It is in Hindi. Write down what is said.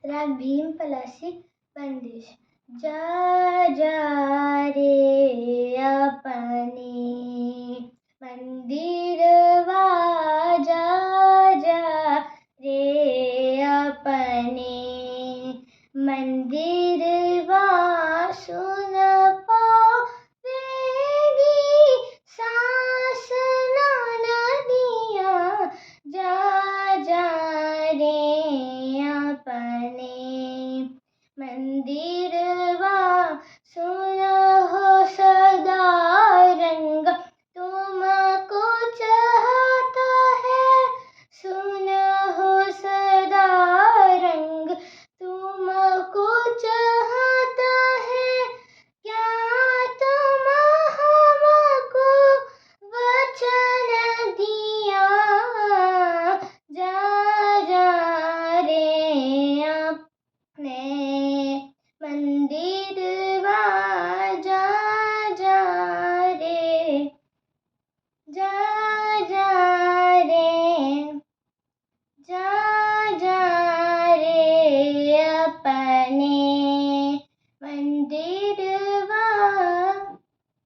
राग भीम पलासी बंदिश। जा जा रे अपने मंदिरवा, जा जा रे अपने मंदिर